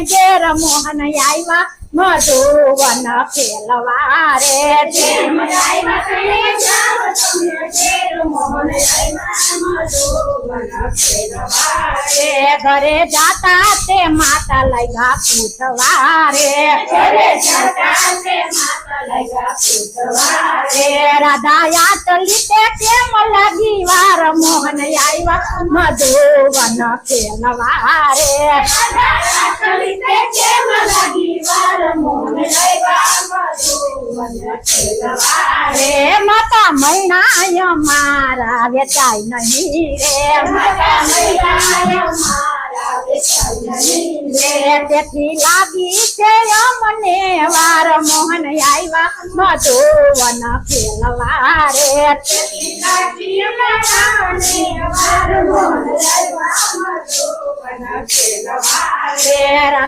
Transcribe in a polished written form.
ઘેર મોહન આવ્યા મધુવન ખેલવા રે ઘરે જાતા તે માતા લઈ પૂછવા રે રાધા યાતલી તે કેમ લાગી વાર મોહન આવ્યા મધુવન ખેલવા રે માતા મૈણા મારા વેચાય નહીં રે તેથી લાગી છે અમને વાર મોહન આવ્યા મધુવન ખેલવા રે